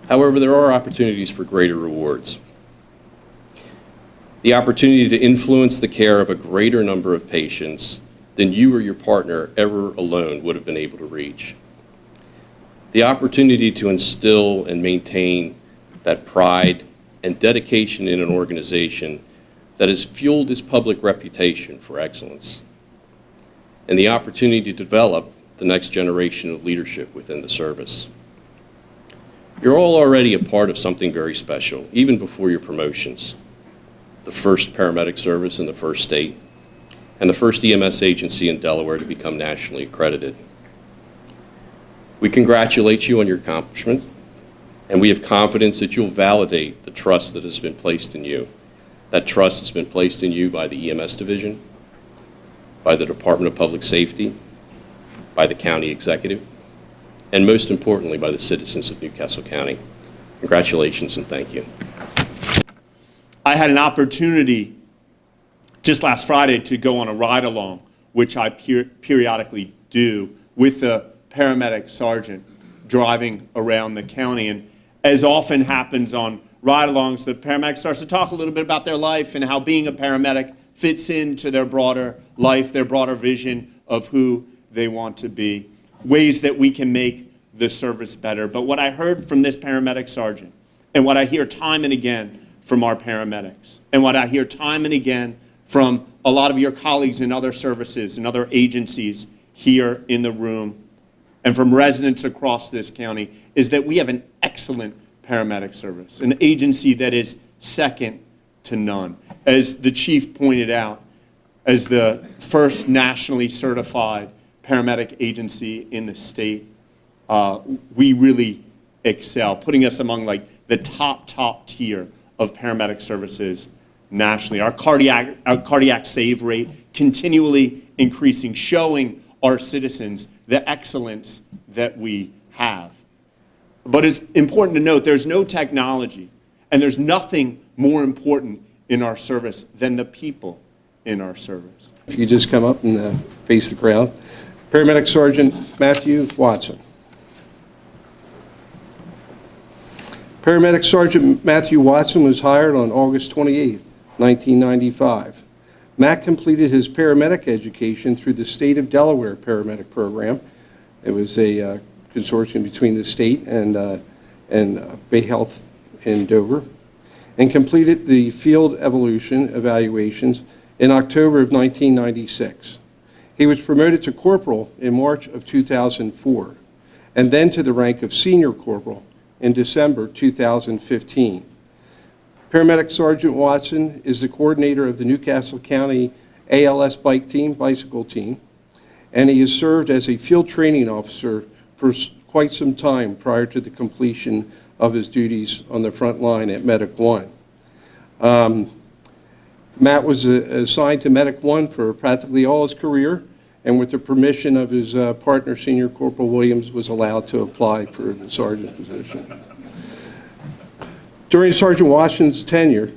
However, there are opportunities for greater rewards. The opportunity to influence the care of a greater number of patients than you or your partner ever alone would have been able to reach. The opportunity to instill and maintain that pride and dedication in an organization that has fueled its public reputation for excellence. And the opportunity to develop the next generation of leadership within the service. You're all already a part of something very special, even before your promotions. The first paramedic service in the first state, and the first EMS agency in Delaware to become nationally accredited. We congratulate you on your accomplishments, and we have confidence that you'll validate the trust that has been placed in you. That trust has been placed in you by the EMS division, by the Department of Public Safety, by the county executive, and most importantly, by the citizens of New Castle County. Congratulations and thank you. I had an opportunity just last Friday to go on a ride-along, which I periodically do, with the paramedic sergeant driving around the county. And as often happens on ride-alongs, the paramedic starts to talk a little bit about their life and how being a paramedic fits into their broader life, their broader vision of who they want to be, ways that we can make the service better. But what I heard from this paramedic sergeant, and what I hear time and again from our paramedics, and what I hear time and again from a lot of your colleagues in other services and other agencies here in the room, and from residents across this county, is that we have an excellent paramedic service, an agency that is second to none. As the chief pointed out, as the first nationally certified paramedic agency in the state, we really excel, putting us among like the top tier of paramedic services nationally. Our cardiac save rate continually increasing, showing our citizens the excellence that we have. But it's important to note there's no technology and there's nothing more important in our service than the people in our service. If you just come up and face the crowd. Paramedic Sergeant Matthew Watson. Paramedic Sergeant Matthew Watson was hired on August 28, 1995. Matt completed his paramedic education through the State of Delaware Paramedic Program. It was a consortium between the state and Bay Health in Dover, and completed the field evolution evaluations in October of 1996. He was promoted to corporal in March of 2004, and then to the rank of senior corporal in December 2015. Paramedic Sergeant Watson is the coordinator of the New Castle County ALS bicycle team, and he has served as a field training officer for quite some time prior to the completion of his duties on the front line at Medic 1. Matt was assigned to Medic 1 for practically all his career, and with the permission of his partner, Senior Corporal Williams, was allowed to apply for the sergeant position. During Sergeant Watson's tenure,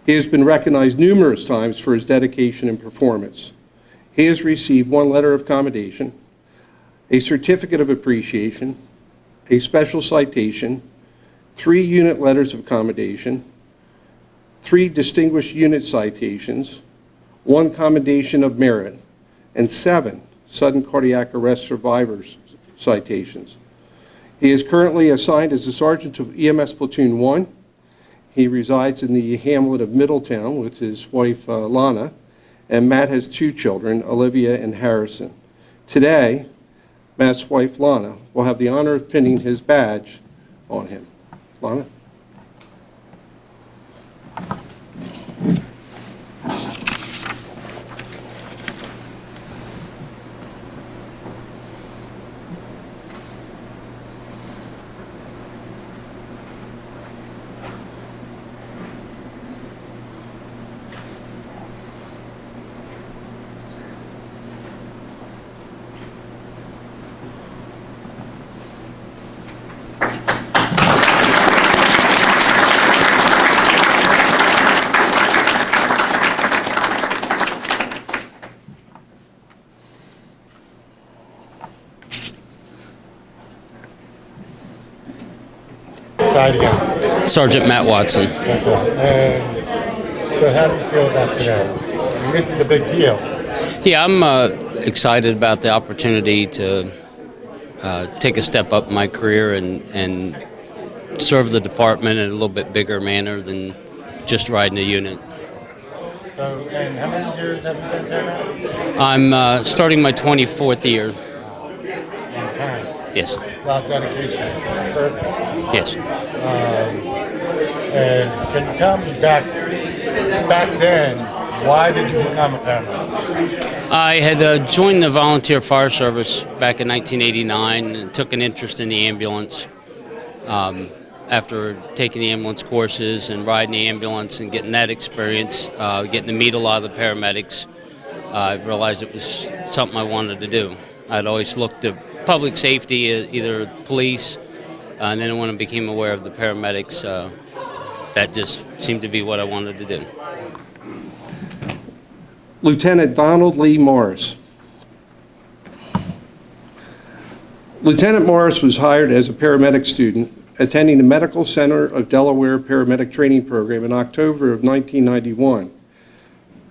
he has been recognized numerous times for his dedication and performance. He has received 1 letter of commendation, a certificate of appreciation, a special citation, 3 unit letters of commendation, 3 distinguished unit citations, 1 commendation of merit, and 7 sudden cardiac arrest survivors citations. He is currently assigned as a sergeant to EMS Platoon 1. He resides in the hamlet of Middletown with his wife, Lana, and Matt has 2 children, Olivia and Harrison. Today, Matt's wife, Lana, will have the honor of pinning his badge on him. Lana? Try it again. Sergeant Matt Watson. Okay. And so how do you feel about today? I mean, this is a big deal. Yeah, I'm excited about the opportunity to take a step up in my career and serve the department in a little bit bigger manner than just riding a unit. So, and how many years have you been paramedic? I'm starting my 24th year. Okay. Yes. A lot of dedication. Perfect. Yes. And can you tell me back then, why did you become a paramedic? I had joined the volunteer fire service back in 1989 and took an interest in the ambulance. After taking the ambulance courses and riding the ambulance and getting that experience, getting to meet a lot of the paramedics, I realized it was something I wanted to do. I'd always looked at public safety, either police, and then when I became aware of the paramedics, that just seemed to be what I wanted to do. Lieutenant Donald Lee Morris. Lieutenant Morris was hired as a paramedic student attending the Medical Center of Delaware Paramedic Training Program in October of 1991.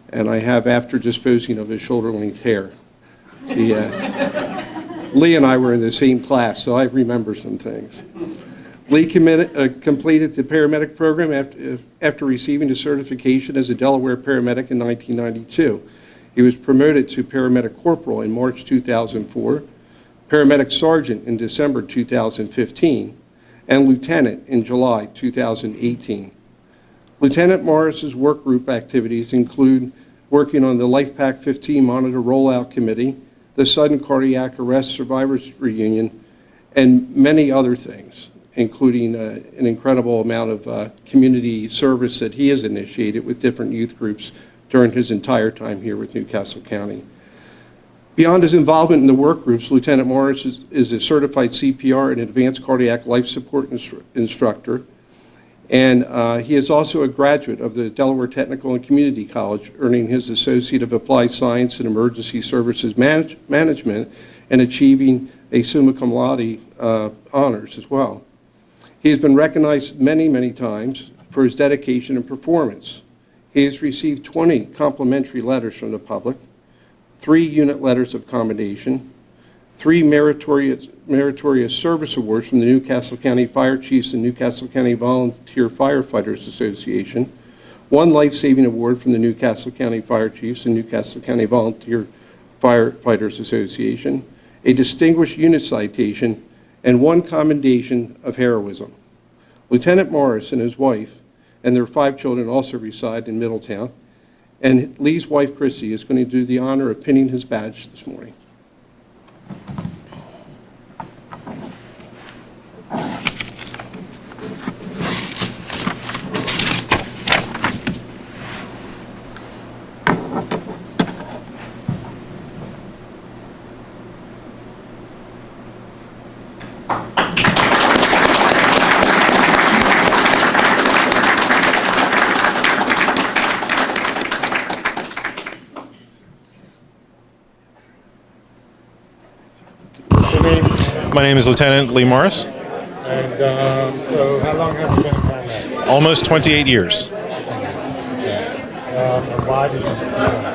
And I have after disposing of his shoulder-length hair. Lee and I were in the same class, so I remember some things. Lee completed the paramedic program after receiving a certification as a Delaware paramedic in 1992. He was promoted to paramedic corporal in March 2004, paramedic sergeant in December 2015, and lieutenant in July 2018. Lieutenant Morris's work group activities include working on the LifePack 15 Monitor Rollout Committee, the Sudden Cardiac Arrest Survivors Reunion, and many other things, including an incredible amount of community service that he has initiated with different youth groups during his entire time here with Newcastle County. Beyond his involvement in the work groups, Lieutenant Morris is a certified CPR and advanced cardiac life support instructor, and he is also a graduate of the Delaware Technical and Community College, earning his Associate of Applied Science and Emergency Services Management and achieving a summa cum laude honors as well. He has been recognized many, many times for his dedication and performance. He has received 20 complimentary letters from the public, 3 unit letters of commendation, 3 meritorious service awards from the Newcastle County Fire Chiefs and Newcastle County Volunteer Firefighters Association, 1 life-saving award from the Newcastle County Fire Chiefs and Newcastle County Volunteer Firefighters Association, a distinguished unit citation, and 1 commendation of heroism. Lieutenant Morris and his wife and their 5 children also reside in Middletown, and Lee's wife, Chrissy, is going to do the honor of pinning his badge this morning. My name is Lieutenant Lee Morris. And so how long have you been a paramedic? Almost 28 years. And why did you become a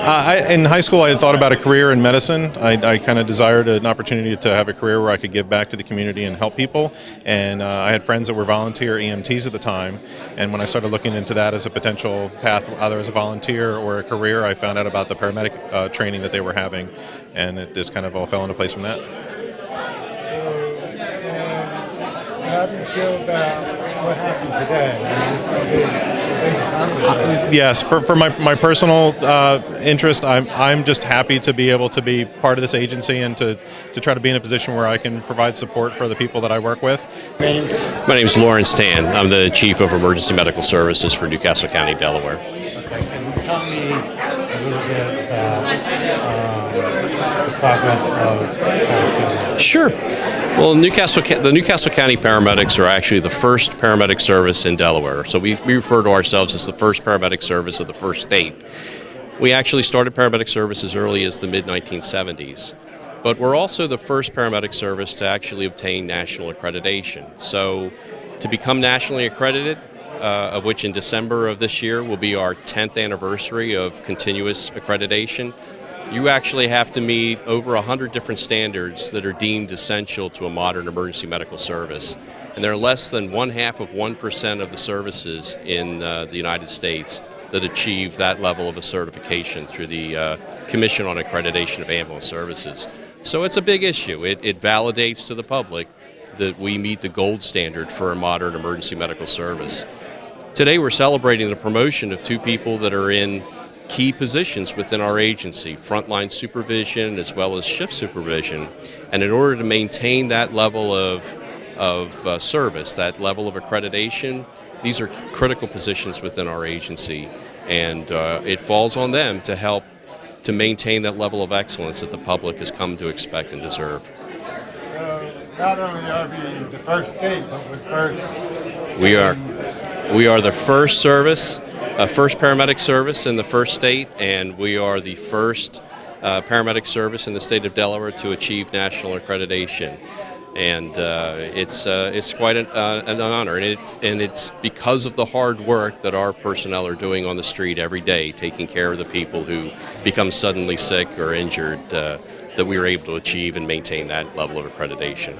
paramedic? In high school, I had thought about a career in medicine. I kind of desired an opportunity to have a career where I could give back to the community and help people. And I had friends that were volunteer EMTs at the time. And when I started looking into that as a potential path, either as a volunteer or a career, I found out about the paramedic training that they were having. And it just kind of all fell into place from that. How do you feel about what happened today? Yes, for my personal interest, I'm just happy to be able to be part of this agency and to try to be in a position where I can provide support for the people that I work with. My name is Lawrence Tan. I'm the Chief of Emergency Medical Services for Newcastle County, Delaware. Okay, can you tell me a little bit about the progress of Sure. Well, the Newcastle County Paramedics are actually the first paramedic service in Delaware. So we refer to ourselves as the first paramedic service of the first state. We actually started paramedic service as early as the mid-1970s. But we're also the first paramedic service to actually obtain national accreditation. So To become nationally accredited, of which in December of this year will be our 10th anniversary of continuous accreditation, you actually have to meet over 100 different standards that are deemed essential to a modern emergency medical service. And there are less than 0.5% of the services in the United States that achieve that level of a certification through the Commission on Accreditation of Ambulance Services. So it's a big issue. It validates to the public that we meet the gold standard for a modern emergency medical service. Today we're celebrating the promotion of two people that are in key positions within our agency, frontline supervision as well as shift supervision. And in order to maintain that level of service, that level of accreditation, these are critical positions within our agency. And it falls on them to help to maintain that level of excellence that the public has come to expect and deserve. Not only are we the first state, but we're first. We are the first service, first paramedic service in the first state, and we are the first paramedic service in the state of Delaware to achieve national accreditation. And it's quite an honor, and it's because of the hard work that our personnel are doing on the street every day, taking care of the people who become suddenly sick or injured, that we are able to achieve and maintain that level of accreditation.